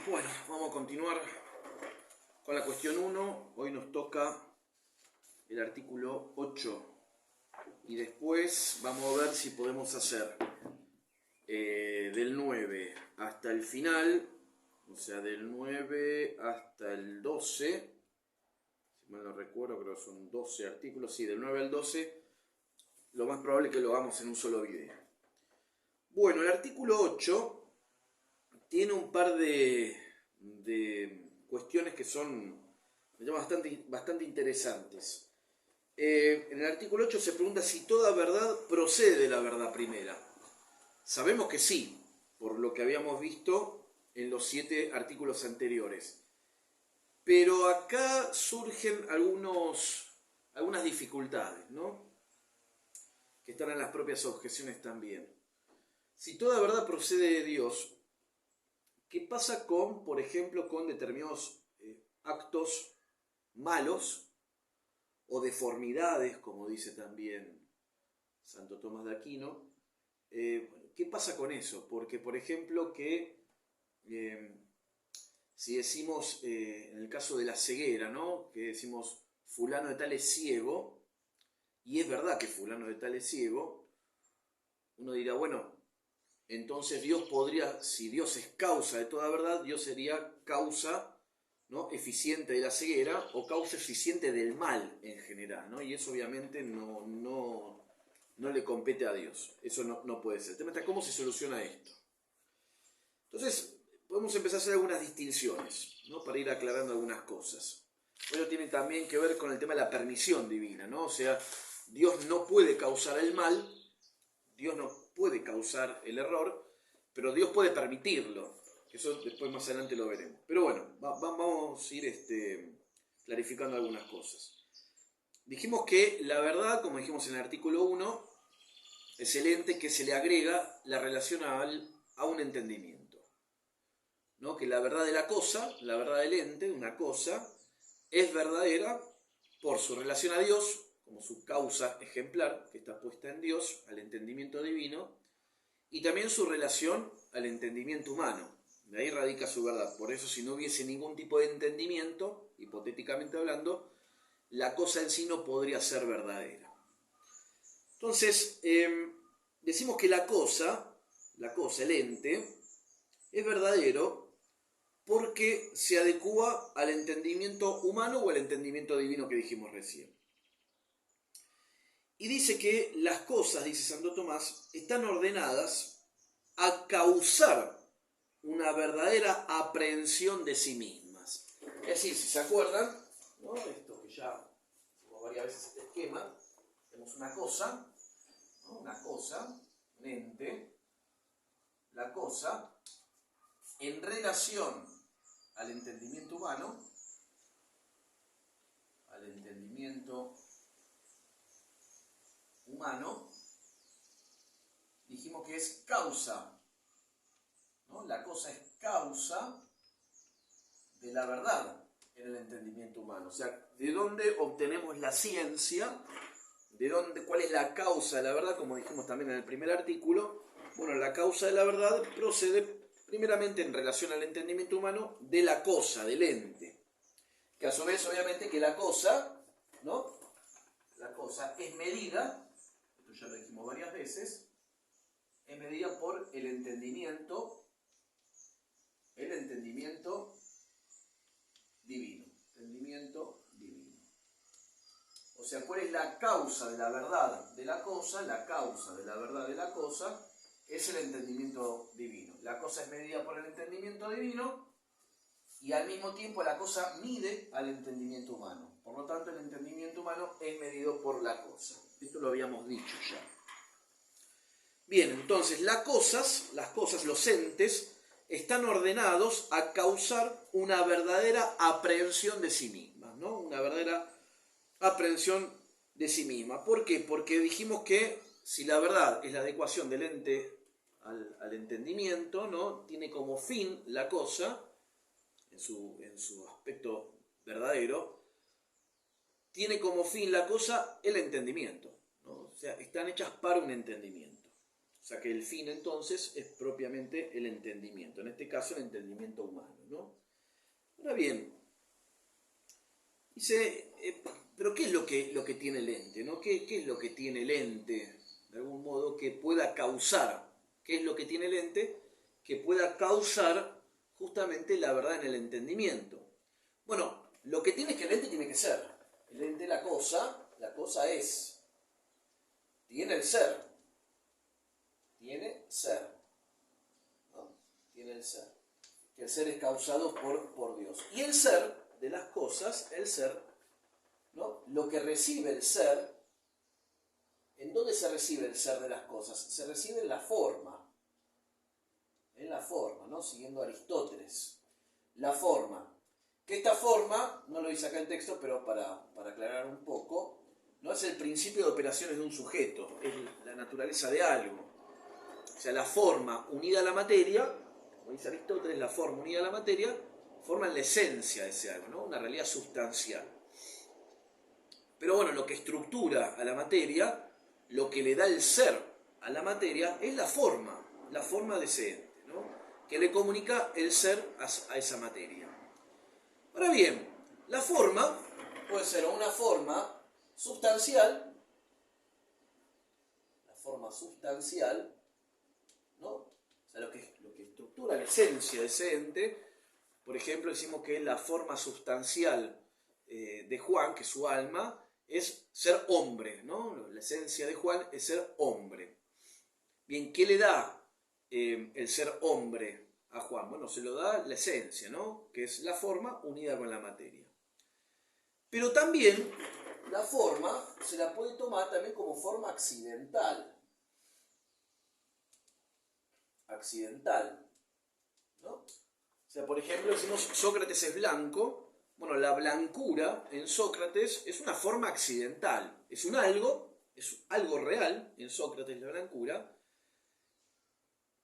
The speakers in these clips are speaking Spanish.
Bueno, vamos a continuar con la cuestión 1. Hoy nos toca el artículo 8. Y después vamos a ver si podemos hacer del 9 hasta el final, o sea, del 9 hasta el 12. Si mal no recuerdo, creo que son 12 artículos. Sí, del 9 al 12, lo más probable es que lo hagamos en un solo video. Bueno, el artículo 8 tiene un par de cuestiones que son bastante interesantes. En el artículo 8 se pregunta si toda verdad procede de la verdad primera. Sabemos que sí, por lo que habíamos visto en los 7 artículos anteriores. Pero acá surgen algunas dificultades, ¿no? Que están en las propias objeciones también. Si toda verdad procede de Dios, ¿qué pasa con, por ejemplo, con determinados actos malos o deformidades, como dice también Santo Tomás de Aquino? ¿Qué pasa con eso? Porque, por ejemplo, si decimos, en el caso de la ceguera, ¿no? Que decimos fulano de tal es ciego, y es verdad que fulano de tal es ciego, uno dirá, bueno, entonces Dios podría, si Dios es causa de toda verdad, Dios sería causa, ¿no?, eficiente de la ceguera o causa eficiente del mal en general, ¿no? Y eso obviamente no le compete a Dios. Eso no puede ser. El tema está cómo se soluciona esto. Entonces, podemos empezar a hacer algunas distinciones, ¿no?, para ir aclarando algunas cosas. Bueno, tiene también que ver con el tema de la permisión divina, ¿no? O sea, Dios no puede causar el mal, Dios no puede causar el error, pero Dios puede permitirlo. Eso después más adelante lo veremos. Pero bueno, vamos a ir clarificando algunas cosas. Dijimos que la verdad, como dijimos en el artículo 1, es el ente que se le agrega la relación a un entendimiento, ¿no? Que la verdad de la cosa, la verdad del ente, una cosa, es verdadera por su relación a Dios, como su causa ejemplar, que está puesta en Dios, al entendimiento divino, y también su relación al entendimiento humano. De ahí radica su verdad. Por eso, si no hubiese ningún tipo de entendimiento, hipotéticamente hablando, la cosa en sí no podría ser verdadera. Entonces, decimos que la cosa, el ente, es verdadero porque se adecúa al entendimiento humano o al entendimiento divino que dijimos recién. Y dice que las cosas, dice Santo Tomás, están ordenadas a causar una verdadera aprehensión de sí mismas. Es decir, si se acuerdan, ¿no?, esto que ya hicimos varias veces este esquema, tenemos una cosa, ¿no?, un ente, la cosa, en relación al entendimiento humano, dijimos que es causa, ¿no? La cosa es causa de la verdad en el entendimiento humano. O sea, ¿de dónde obtenemos la ciencia? ¿Cuál es la causa de la verdad? Como dijimos también en el primer artículo, bueno, la causa de la verdad procede primeramente en relación al entendimiento humano de la cosa, del ente. Que a su vez, obviamente, que la cosa, ¿no?, la cosa es medida, esto ya lo dijimos varias veces, es medida por el entendimiento divino. O sea, ¿cuál es la causa de la verdad de la cosa? La causa de la verdad de la cosa es el entendimiento divino. La cosa es medida por el entendimiento divino y al mismo tiempo la cosa mide al entendimiento humano. Por lo tanto, el entendimiento humano es medido por la cosa. Esto lo habíamos dicho ya. Bien, entonces las cosas, los entes, están ordenados a causar una verdadera aprehensión de sí mismas, ¿no? Una verdadera aprehensión de sí misma. ¿Por qué? Porque dijimos que si la verdad es la adecuación del ente al entendimiento, ¿no?, tiene como fin la cosa, en su aspecto verdadero, tiene como fin la cosa el entendimiento, ¿no? O sea, están hechas para un entendimiento. sea que el fin entonces es propiamente el entendimiento, en este caso el entendimiento humano, ¿no? Ahora bien, dice, pero ¿qué es lo que tiene el ente, ¿no? ¿Qué es lo que tiene el ente, de algún modo, que pueda causar? ¿Qué es lo que tiene el ente que pueda causar justamente la verdad en el entendimiento? Bueno, lo que tiene es que el ente tiene que ser. El ente, la cosa es. Tiene el ser. Tiene ser. ¿No? Tiene el ser. Que el ser es causado por Dios. Y el ser de las cosas, el ser, ¿no? Lo que recibe el ser, ¿en dónde se recibe el ser de las cosas? Se recibe en la forma. En la forma, ¿no? Siguiendo Aristóteles. La forma. Que esta forma, no lo dice acá el texto, pero para aclarar un poco, no es el principio de operaciones de un sujeto, es la naturaleza de algo. O sea, la forma unida a la materia, como dice Aristóteles, la forma unida a la materia, forman la esencia de ese algo, ¿no? Una realidad sustancial. Pero bueno, lo que estructura a la materia, lo que le da el ser a la materia, es la forma de ese ente, ¿no? Que le comunica el ser a esa materia. Ahora bien, la forma puede ser una forma sustancial, la forma sustancial, ¿no? O sea, lo que estructura la esencia de ese ente. Por ejemplo, decimos que la forma sustancial de Juan, que es su alma, es ser hombre, ¿no? La esencia de Juan es ser hombre. Bien, ¿qué le da el ser hombre a Juan? Bueno, se lo da la esencia, ¿no? Que es la forma unida con la materia. Pero también la forma se la puede tomar también como forma accidental. Accidental, ¿no? O sea, por ejemplo, decimos Sócrates es blanco. Bueno, la blancura en Sócrates es una forma accidental. Es algo real en Sócrates la blancura.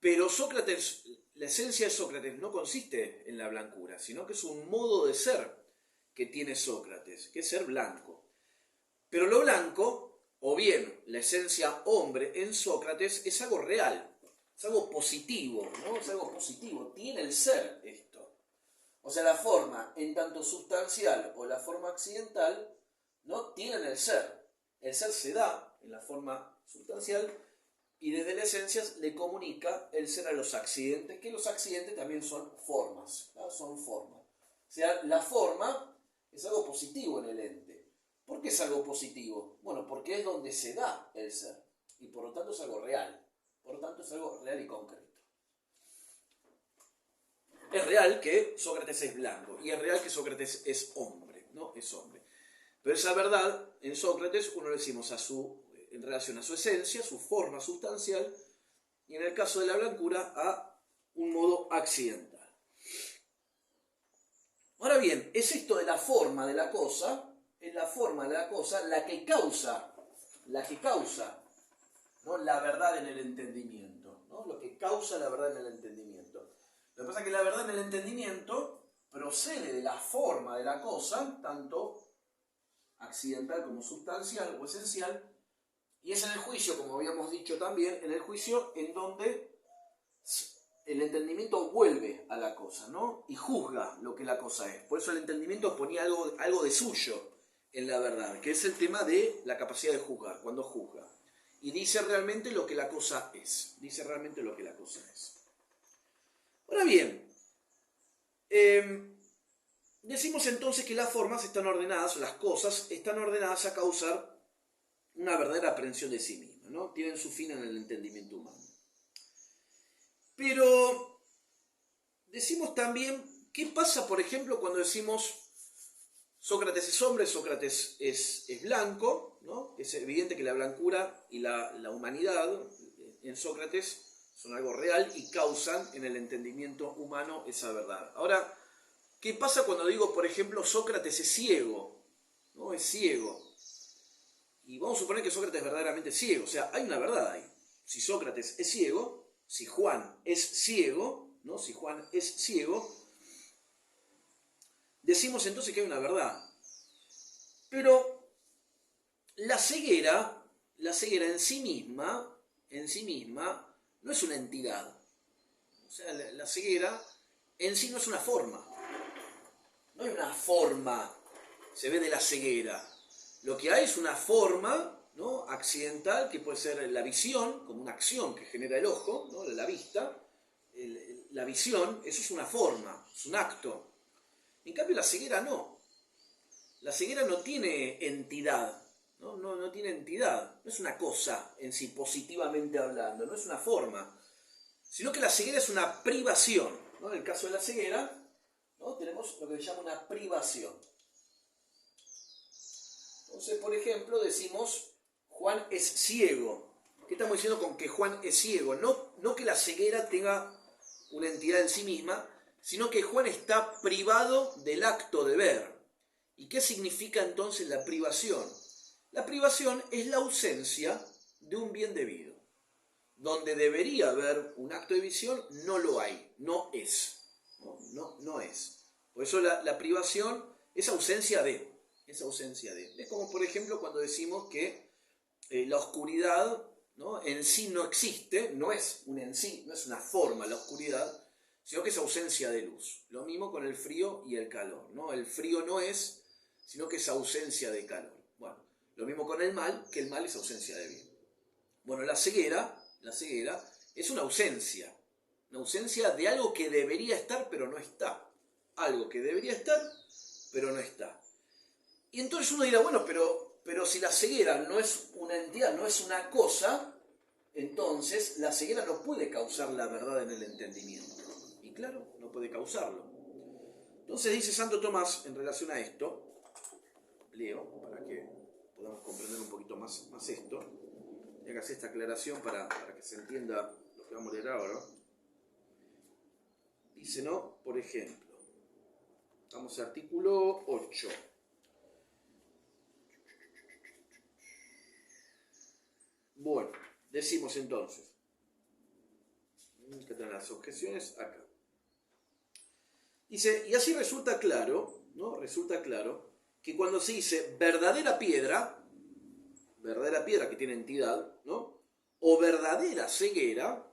Pero Sócrates, la esencia de Sócrates no consiste en la blancura, sino que es un modo de ser que tiene Sócrates, que es ser blanco. Pero lo blanco, o bien la esencia hombre en Sócrates, es algo real, es algo positivo, ¿no? Es algo positivo, tiene el ser esto. O sea, la forma en tanto sustancial o la forma accidental, ¿no? Tienen el ser. El ser se da en la forma sustancial y desde la esencia le comunica el ser a los accidentes, que los accidentes también son formas, ¿no? Son formas. O sea, la forma es algo positivo en el ente. ¿Por qué es algo positivo? Bueno, porque es donde se da el ser y por lo tanto es algo real. Por lo tanto es algo real y concreto. Es real que Sócrates es blanco y es real que Sócrates es hombre, ¿no? Es hombre. Pero esa verdad en Sócrates uno lo decimos en relación a su esencia, su forma sustancial, y en el caso de la blancura a un modo accidental. Ahora bien, es esto de la forma de la cosa, es la forma de la cosa la que causa, ¿no? La verdad en el entendimiento, ¿no? Lo que causa la verdad en el entendimiento. Lo que pasa es que la verdad en el entendimiento procede de la forma de la cosa, tanto accidental como sustancial o esencial, y es en el juicio, como habíamos dicho también, en el juicio en donde el entendimiento vuelve a la cosa, ¿no? Y juzga lo que la cosa es. Por eso el entendimiento ponía algo de suyo en la verdad, que es el tema de la capacidad de juzgar, cuando juzga. Y dice realmente lo que la cosa es. Dice realmente lo que la cosa es. Ahora bien, decimos entonces que las formas están ordenadas, las cosas están ordenadas a causar una verdadera aprehensión de sí mismas, ¿no? Tienen su fin en el entendimiento humano. Pero decimos también, ¿qué pasa, por ejemplo, cuando decimos Sócrates es hombre, Sócrates es blanco, ¿no? Es evidente que la blancura y la humanidad en Sócrates son algo real y causan en el entendimiento humano esa verdad. Ahora, ¿qué pasa cuando digo, por ejemplo, Sócrates es ciego? ¿No? Es ciego. Y vamos a suponer que Sócrates es verdaderamente ciego. O sea, hay una verdad ahí. Si Sócrates es ciego, si Juan es ciego, ¿no? Si Juan es ciego, decimos entonces que hay una verdad. Pero la ceguera en sí misma no es una entidad. O sea, la ceguera en sí no es una forma. No hay una forma, se ve, de la ceguera. Lo que hay es una forma, ¿no?, accidental, que puede ser la visión, como una acción que genera el ojo, ¿no?, la vista. La visión, eso es una forma, es un acto. En cambio, la ceguera no. La ceguera no tiene entidad, no tiene entidad. No es una cosa en sí, positivamente hablando, no es una forma. Sino que la ceguera es una privación, ¿no? En el caso de la ceguera, ¿no?, tenemos lo que se llama una privación. Entonces, por ejemplo, decimos, Juan es ciego. ¿Qué estamos diciendo con que Juan es ciego? No que la ceguera tenga una entidad en sí misma, sino que Juan está privado del acto de ver. ¿Y qué significa entonces la privación? La privación es la ausencia de un bien debido. Donde debería haber un acto de visión, no lo hay, no es. No es. Por eso la privación es ausencia de. Es ausencia de. Es como, por ejemplo, cuando decimos que la oscuridad, ¿no?, en sí no existe, no es un en sí, no es una forma la oscuridad, sino que es ausencia de luz. Lo mismo con el frío y el calor, ¿no? El frío no es, sino que es ausencia de calor. Bueno, lo mismo con el mal, que el mal es ausencia de bien. Bueno, la ceguera es una ausencia de algo que debería estar, pero no está. Algo que debería estar, pero no está. Y entonces uno dirá, bueno, pero si la ceguera no es una entidad, no es una cosa, entonces la ceguera no puede causar la verdad en el entendimiento. Y claro, no puede causarlo. Entonces dice Santo Tomás en relación a esto, leo para que podamos comprender un poquito más esto, y hagas esta aclaración para que se entienda lo que vamos a leer ahora. Dice, ¿no?, por ejemplo, vamos al artículo 8. Bueno, decimos entonces, que tengan las objeciones acá. Dice, y así resulta claro, ¿no? Resulta claro que cuando se dice verdadera piedra que tiene entidad, ¿no?, o verdadera ceguera,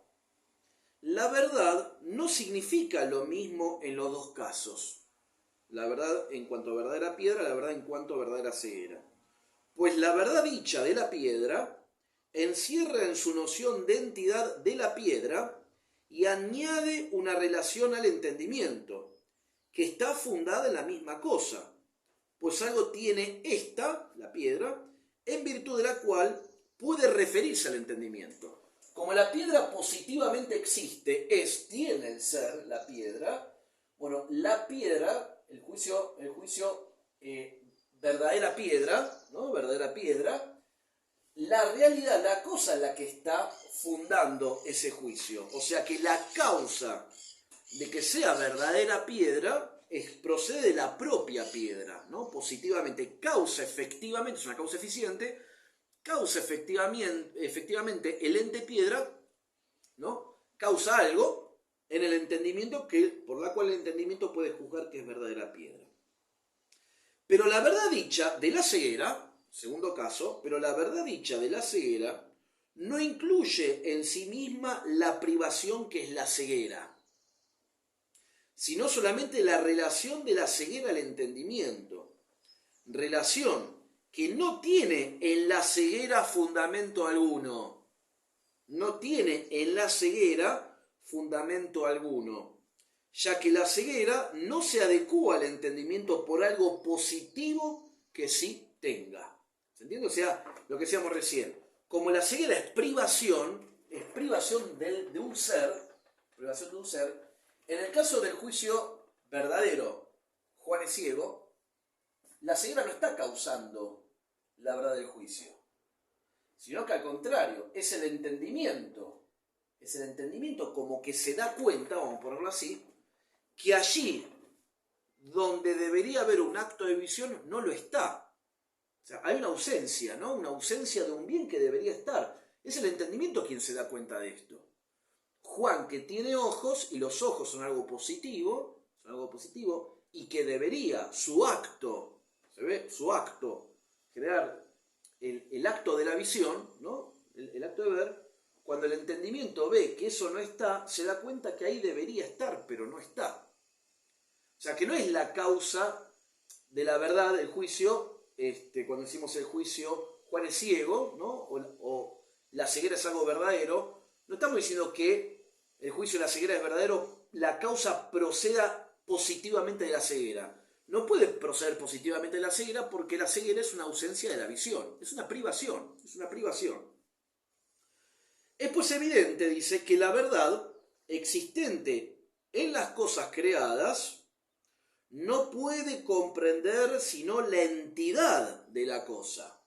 la verdad no significa lo mismo en los dos casos. La verdad en cuanto a verdadera piedra, la verdad en cuanto a verdadera ceguera. Pues la verdad dicha de la piedra encierra en su noción de entidad de la piedra y añade una relación al entendimiento, que está fundada en la misma cosa, pues algo tiene esta, la piedra, en virtud de la cual puede referirse al entendimiento. Como la piedra positivamente existe, tiene el ser, la piedra, bueno, la piedra, el juicio verdadera piedra, ¿no?, verdadera piedra, la realidad, la cosa en la que está fundando ese juicio. O sea que la causa de que sea verdadera piedra procede de la propia piedra, ¿no? Positivamente, causa efectivamente, es una causa eficiente, causa efectivamente el ente piedra, ¿no?, causa algo en el entendimiento por la cual el entendimiento puede juzgar que es verdadera piedra. Pero la verdad dicha de la ceguera, segundo caso, pero la verdad dicha de la ceguera no incluye en sí misma la privación que es la ceguera, sino solamente la relación de la ceguera al entendimiento, relación que no tiene en la ceguera fundamento alguno, no tiene en la ceguera fundamento alguno, ya que la ceguera no se adecúa al entendimiento por algo positivo que sí tenga. ¿Se entiende? O sea, lo que decíamos recién, como la ceguera es privación de un ser, en el caso del juicio verdadero, Juan es ciego, la ceguera no está causando la verdad del juicio, sino que al contrario, es el entendimiento como que se da cuenta, vamos a ponerlo así, que allí donde debería haber un acto de visión no lo está. O sea, hay una ausencia, ¿no?, una ausencia de un bien que debería estar. Es el entendimiento quien se da cuenta de esto. Juan, que tiene ojos, y los ojos son algo positivo, y que debería, su acto, ¿se ve?, su acto, crear el acto de la visión, ¿no?, el acto de ver, cuando el entendimiento ve que eso no está, se da cuenta que ahí debería estar, pero no está. O sea, que no es la causa de la verdad del juicio, cuando decimos el juicio, Juan es ciego, ¿no? O la ceguera es algo verdadero. No estamos diciendo que el juicio de la ceguera es verdadero, la causa proceda positivamente de la ceguera. No puede proceder positivamente de la ceguera porque la ceguera es una ausencia de la visión, es una privación, es una privación. Es pues evidente, dice, que la verdad existente en las cosas creadas no puede comprender sino la entidad de la cosa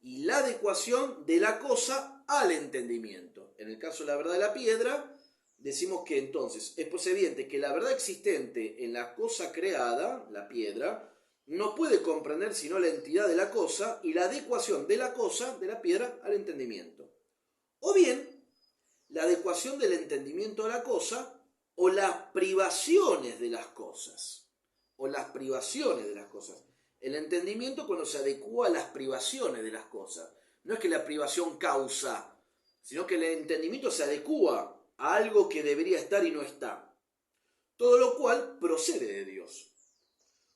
y la adecuación de la cosa al entendimiento. En el caso de la verdad de la piedra, decimos que entonces es pues evidente que la verdad existente en la cosa creada, la piedra, no puede comprender sino la entidad de la cosa y la adecuación de la cosa, de la piedra, al entendimiento. O bien, la adecuación del entendimiento a la cosa o las privaciones de las cosas. O las privaciones de las cosas. El entendimiento cuando se adecua a las privaciones de las cosas. No es que la privación causa, sino que el entendimiento se adecua a algo que debería estar y no está. Todo lo cual procede de Dios.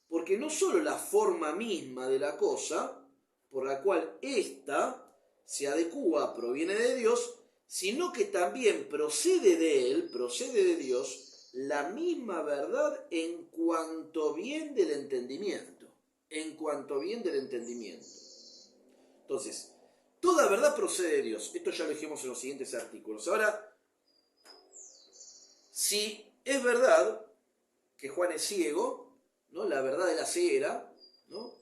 Porque no solo la forma misma de la cosa, por la cual ésta se adecua, proviene de Dios, sino que también procede de Él, procede de Dios, la misma verdad en cuanto bien del entendimiento. En cuanto bien del entendimiento. Entonces, toda verdad procede de Dios. Esto ya lo dijimos en los siguientes artículos. Ahora, si es verdad que Juan es ciego, ¿no? La verdad de la ceguera, ¿no?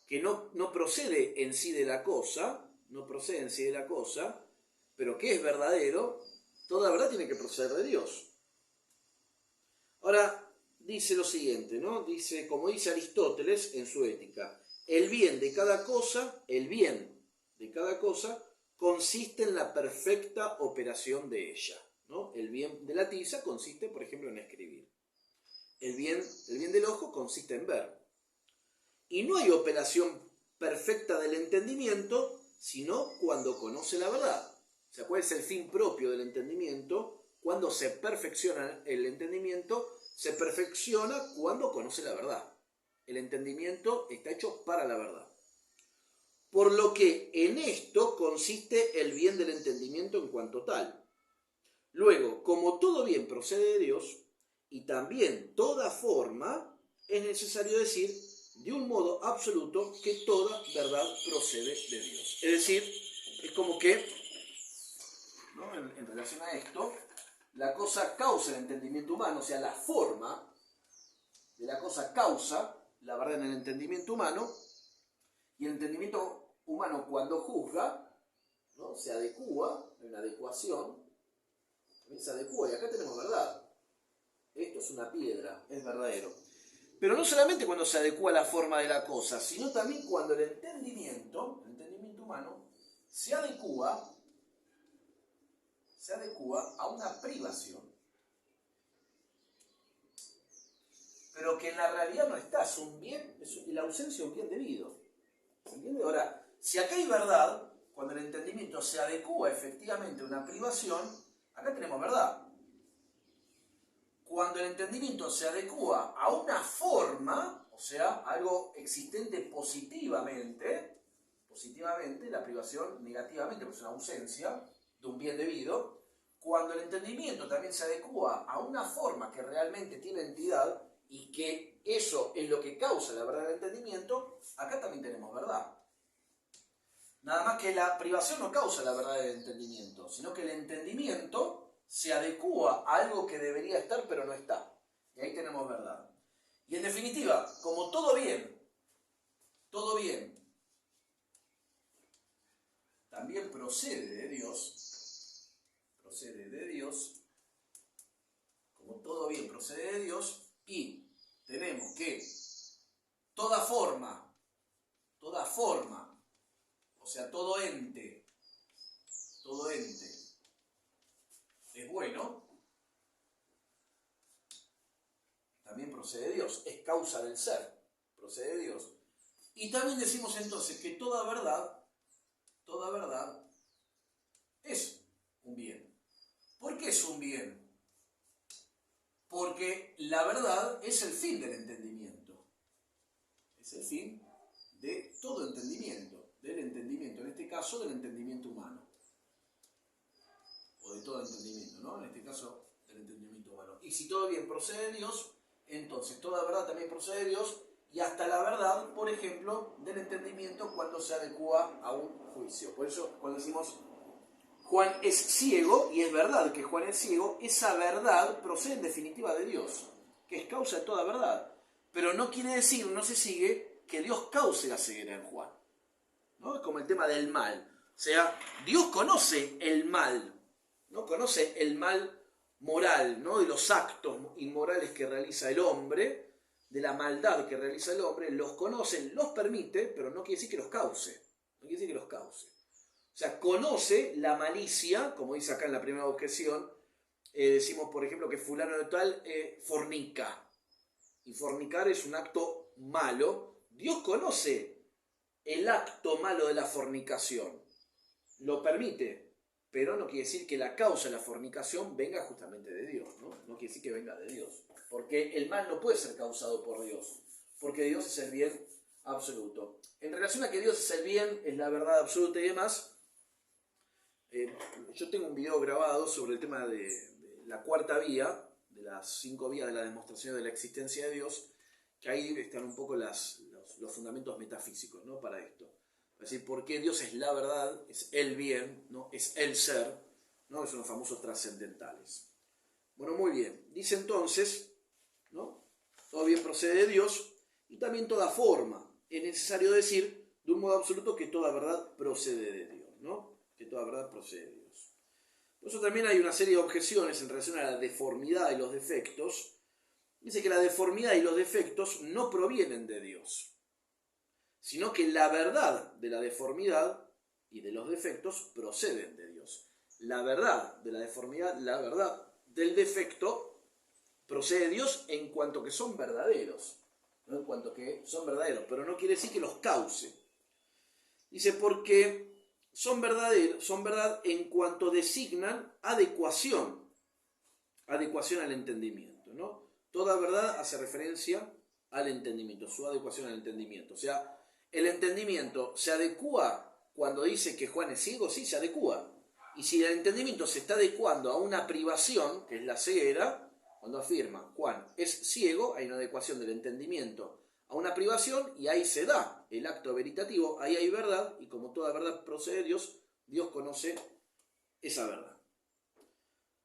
Que no procede en sí de la cosa, no procede en sí de la cosa, pero que es verdadero, toda verdad tiene que proceder de Dios. Ahora, dice lo siguiente, ¿no? Dice, como dice Aristóteles en su Ética, el bien de cada cosa, consiste en la perfecta operación de ella, ¿no? El bien de la tiza consiste, por ejemplo, en escribir. El bien del ojo consiste en ver. Y no hay operación perfecta del entendimiento, sino cuando conoce la verdad. O sea, ¿cuál es el fin propio del entendimiento? Cuando se perfecciona el entendimiento, se perfecciona cuando conoce la verdad. El entendimiento está hecho para la verdad. Por lo que en esto consiste el bien del entendimiento en cuanto tal. Luego, como todo bien procede de Dios, y también toda forma, es necesario decir de un modo absoluto que toda verdad procede de Dios. Es decir, es como que, ¿no? En relación a esto, la cosa causa el entendimiento humano, o sea, la forma de la cosa causa la verdad en el entendimiento humano, y el entendimiento humano cuando juzga, ¿no? Se adecua, hay una adecuación, se adecua, y acá tenemos verdad. Esto es una piedra, es verdadero. Pero no solamente cuando se adecua la forma de la cosa, sino también cuando el entendimiento humano, se adecua a una privación. Pero que en la realidad no está, es un bien, es la ausencia de un bien debido. ¿Se entiende? Ahora, si acá hay verdad, cuando el entendimiento se adecua efectivamente a una privación, acá tenemos verdad. Cuando el entendimiento se adecua a una forma, o sea, algo existente positivamente, la privación negativamente, pues es una ausencia de un bien debido, cuando el entendimiento también se adecua a una forma que realmente tiene entidad y que eso es lo que causa la verdad del entendimiento, acá también tenemos verdad. Nada más que la privación no causa la verdad del entendimiento, sino que el entendimiento se adecua a algo que debería estar pero no está. Y ahí tenemos verdad. Y en definitiva, como todo bien, también procede de Dios, como todo bien procede de Dios, y tenemos que toda forma, o sea, todo ente es bueno, también procede de Dios, es causa del ser, procede de Dios. Y también decimos entonces que toda verdad es un bien? Porque la verdad es el fin del entendimiento. Es el fin de todo entendimiento. Del entendimiento, en este caso del entendimiento humano. O de todo entendimiento, ¿no? En este caso del entendimiento humano. Y si todo bien procede de Dios, entonces toda verdad también procede de Dios, y hasta la verdad, por ejemplo, del entendimiento cuando se adecua a un juicio. Por eso cuando decimos Juan es ciego, y es verdad que Juan es ciego, esa verdad procede en definitiva de Dios, que es causa de toda verdad. Pero no quiere decir, no se sigue, que Dios cause la ceguera en Juan, ¿no? Es como el tema del mal. O sea, Dios conoce el mal, ¿no? Conoce el mal moral, ¿no? De los actos inmorales que realiza el hombre, de la maldad que realiza el hombre, los conoce, los permite, pero no quiere decir que los cause. No quiere decir que los cause. O sea, conoce la malicia, como dice acá en la primera objeción, decimos, por ejemplo, que fulano de tal fornica. Y fornicar es un acto malo. Dios conoce el acto malo de la fornicación. Lo permite, pero no quiere decir que la causa de la fornicación venga justamente de Dios, ¿no? No quiere decir que venga de Dios. Porque el mal no puede ser causado por Dios. Porque Dios es el bien absoluto. En relación a que Dios es el bien, es la verdad absoluta y demás, yo tengo un video grabado sobre el tema de la cuarta vía, de las 5 vías de la demostración de la existencia de Dios, que ahí están un poco los fundamentos metafísicos, ¿no? Para esto. Es decir, por qué Dios es la verdad, es el bien, ¿no? Es el ser, ¿no? Son los famosos trascendentales. Bueno, muy bien. Dice entonces, ¿no? Todo bien procede de Dios, y también toda forma. Es necesario decir de un modo absoluto que toda verdad procede de Dios, ¿no? Que toda verdad procede de Dios. Por eso también hay una serie de objeciones en relación a la deformidad y los defectos. Dice que la deformidad y los defectos no provienen de Dios, sino que la verdad de la deformidad y de los defectos proceden de Dios. La verdad de la deformidad, la verdad del defecto procede de Dios en cuanto que son verdaderos, ¿no? En cuanto que son verdaderos, pero no quiere decir que los cause. Dice, porque son verdad en cuanto designan adecuación al entendimiento, ¿no? Toda verdad hace referencia al entendimiento, su adecuación al entendimiento. O sea, el entendimiento se adecua cuando dice que Juan es ciego, sí, se adecua. Y si el entendimiento se está adecuando a una privación, que es la ceguera, cuando afirma Juan es ciego, hay una adecuación del entendimiento a una privación, y ahí se da el acto veritativo, ahí hay verdad, y como toda verdad procede de Dios, Dios conoce esa verdad.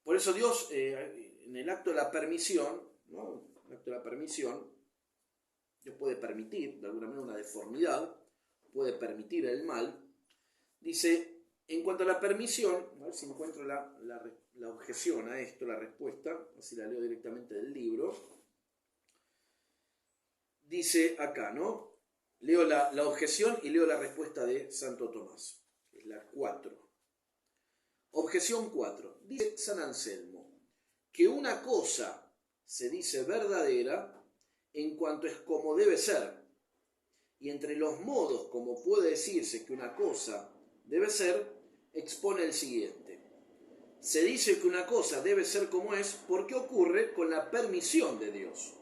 Por eso Dios, en el acto de la permisión, ¿no? El acto de la permisión, Dios puede permitir, de alguna manera, una deformidad, puede permitir el mal. Dice, en cuanto a la permisión, a ver si encuentro la objeción a esto, la respuesta, así la leo directamente del libro. Dice acá, ¿no? Leo la objeción y leo la respuesta de Santo Tomás, que es la 4. Objeción 4. Dice San Anselmo que una cosa se dice verdadera en cuanto es como debe ser, y entre los modos como puede decirse que una cosa debe ser, expone el siguiente. Se dice que una cosa debe ser como es porque ocurre con la permisión de Dios.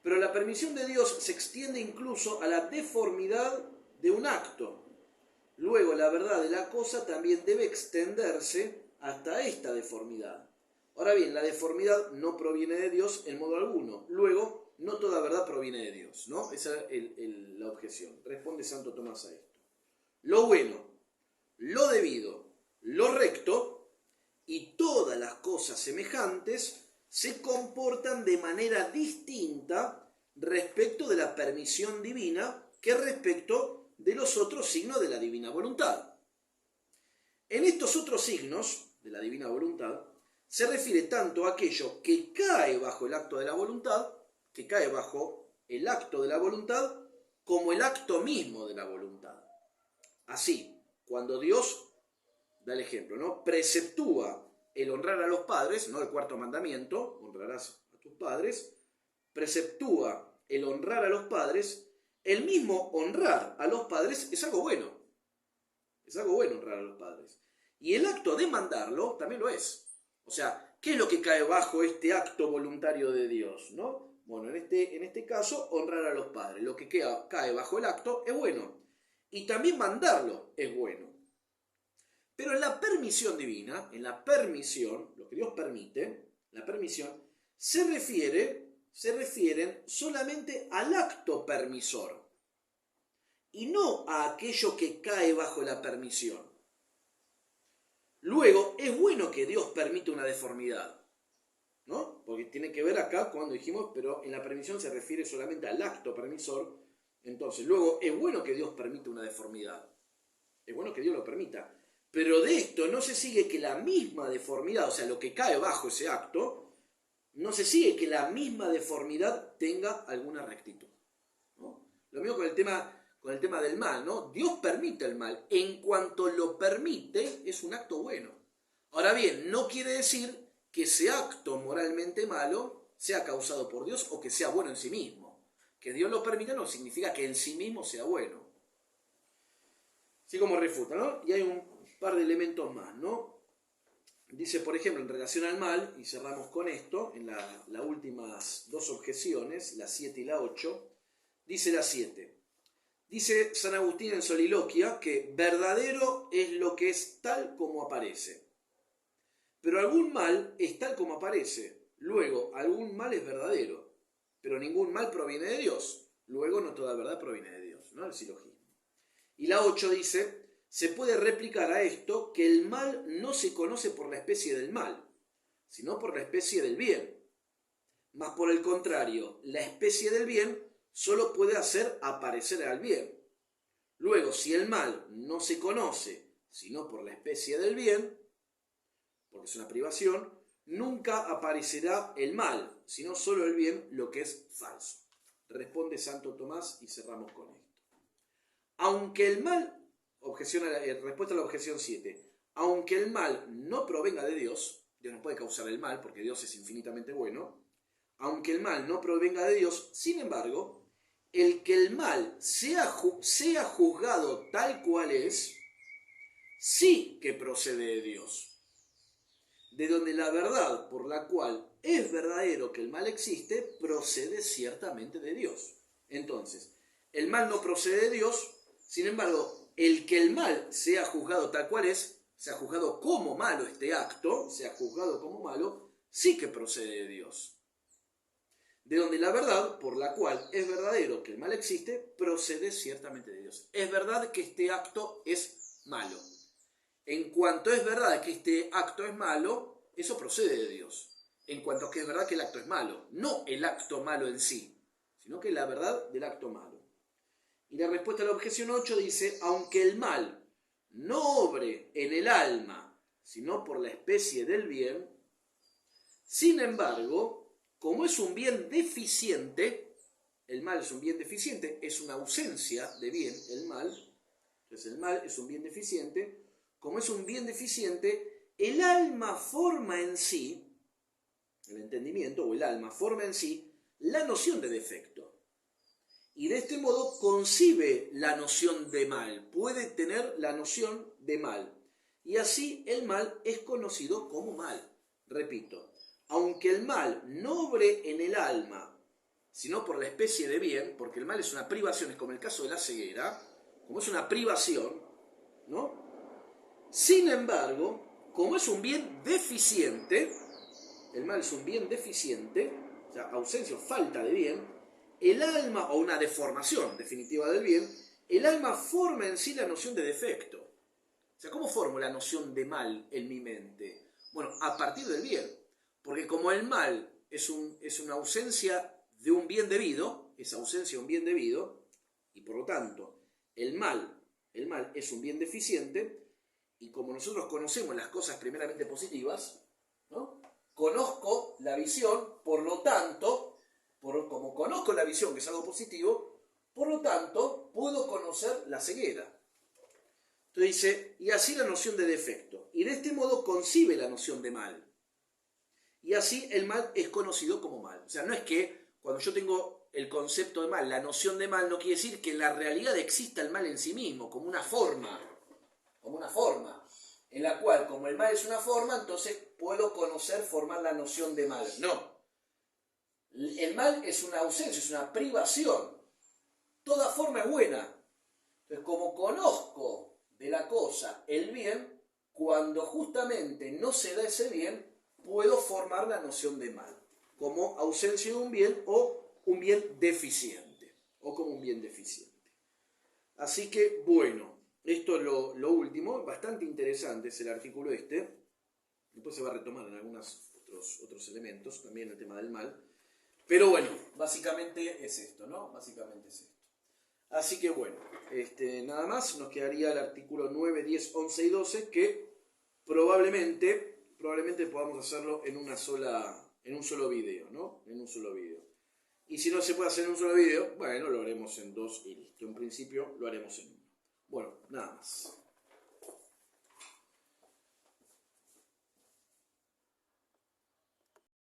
Pero la permisión de Dios se extiende incluso a la deformidad de un acto. Luego, la verdad de la cosa también debe extenderse hasta esta deformidad. Ahora bien, la deformidad no proviene de Dios en modo alguno. Luego, no toda verdad proviene de Dios, ¿no? Esa es la objeción. Responde Santo Tomás a esto. Lo bueno, lo debido, lo recto y todas las cosas semejantes se comportan de manera distinta respecto de la permisión divina que respecto de los otros signos de la divina voluntad. En estos otros signos de la divina voluntad se refiere tanto a aquello que cae bajo el acto de la voluntad, como el acto mismo de la voluntad. Así, cuando Dios, da el ejemplo, ¿no? Preceptúa el honrar a los padres, no el cuarto mandamiento, honrarás a tus padres, preceptúa el honrar a los padres, el mismo honrar a los padres es algo bueno. Es algo bueno honrar a los padres. Y el acto de mandarlo también lo es. O sea, ¿qué es lo que cae bajo este acto voluntario de Dios, ¿no? Bueno, en este caso, honrar a los padres. Lo que cae bajo el acto es bueno. Y también mandarlo es bueno. Pero en la permisión divina, en la permisión, lo que Dios permite, la permisión, se refieren solamente al acto permisor y no a aquello que cae bajo la permisión. Luego, es bueno que Dios permita una deformidad, ¿no? Porque tiene que ver acá cuando dijimos, pero en la permisión se refiere solamente al acto permisor. Entonces, luego, es bueno que Dios permita una deformidad. Es bueno que Dios lo permita. Pero de esto no se sigue que la misma deformidad, o sea, lo que cae bajo ese acto, no se sigue que la misma deformidad tenga alguna rectitud, ¿no? Lo mismo con el tema del mal, ¿no? Dios permite el mal. En cuanto lo permite, es un acto bueno. Ahora bien, no quiere decir que ese acto moralmente malo sea causado por Dios o que sea bueno en sí mismo. Que Dios lo permita no significa que en sí mismo sea bueno. Así como refuta, ¿no? Y hay un par de elementos más, ¿no? Dice, por ejemplo, en relación al mal, y cerramos con esto, en las últimas dos objeciones, la 7 y la 8, dice la 7. Dice San Agustín en Soliloquia que verdadero es lo que es tal como aparece. Pero algún mal es tal como aparece. Luego, algún mal es verdadero. Pero ningún mal proviene de Dios. Luego, no toda verdad proviene de Dios, ¿no? El silogismo. Y la 8 dice, se puede replicar a esto que el mal no se conoce por la especie del mal, sino por la especie del bien. Mas por el contrario, la especie del bien solo puede hacer aparecer al bien. Luego, si el mal no se conoce, sino por la especie del bien, porque es una privación, nunca aparecerá el mal, sino solo el bien, lo que es falso. Responde Santo Tomás y cerramos con esto. Aunque el mal, respuesta a la objeción 7, aunque el mal no provenga de Dios, Dios no puede causar el mal porque Dios es infinitamente bueno, aunque el mal no provenga de Dios, sin embargo, el que el mal sea juzgado tal cual es, sí que procede de Dios, de donde la verdad por la cual es verdadero que el mal existe, procede ciertamente de Dios. Entonces, el mal no procede de Dios, sin embargo, el que el mal sea juzgado tal cual es, sea juzgado como malo este acto, sea juzgado como malo, sí que procede de Dios. De donde la verdad, por la cual es verdadero que el mal existe, procede ciertamente de Dios. Es verdad que este acto es malo. En cuanto es verdad que este acto es malo, eso procede de Dios. En cuanto a que es verdad que el acto es malo. No el acto malo en sí, sino que la verdad del acto malo. Y la respuesta a la objeción 8 dice, aunque el mal no obre en el alma, sino por la especie del bien, sin embargo, como es un bien deficiente, el mal es un bien deficiente, es una ausencia de bien, el mal, entonces el mal es un bien deficiente, como es un bien deficiente, el alma forma en sí, el entendimiento o el alma forma en sí, la noción de defecto. Y de este modo concibe la noción de mal, puede tener la noción de mal. Y así el mal es conocido como mal. Repito, aunque el mal no obre en el alma, sino por la especie de bien, porque el mal es una privación, es como el caso de la ceguera, como es una privación, ¿no? Sin embargo, como es un bien deficiente, el mal es un bien deficiente, o sea, ausencia o falta de bien, el alma, o una deformación definitiva del bien, el alma forma en sí la noción de defecto. O sea, ¿cómo formo la noción de mal en mi mente? Bueno, a partir del bien. Porque como el mal es una ausencia de un bien debido, es ausencia de un bien debido, y por lo tanto el mal es un bien deficiente, y como nosotros conocemos las cosas primeramente positivas, ¿no? Conozco la visión, por lo tanto, como conozco la visión, que es algo positivo, por lo tanto, puedo conocer la ceguera. Entonces dice, y así la noción de defecto. Y de este modo concibe la noción de mal. Y así el mal es conocido como mal. O sea, no es que cuando yo tengo el concepto de mal, la noción de mal, no quiere decir que en la realidad exista el mal en sí mismo, como una forma. en la cual, como el mal es una forma, entonces puedo conocer, formar la noción de mal. No. El mal es una ausencia, es una privación. Toda forma es buena. Entonces, como conozco de la cosa el bien, cuando justamente no se da ese bien, puedo formar la noción de mal, como ausencia de un bien o un bien deficiente, o como un bien deficiente. Así que, bueno, esto es lo último, bastante interesante es el artículo este, después se va a retomar en algunos otros elementos, también el tema del mal, pero bueno, básicamente es esto, ¿no? Básicamente es esto. Así que bueno, nada más, nos quedaría el artículo 9, 10, 11 y 12, que probablemente podamos hacerlo en un solo video, ¿no? En un solo video. Y si no se puede hacer en un solo video, bueno, lo haremos en dos y listo. En principio lo haremos en uno. Bueno, nada más.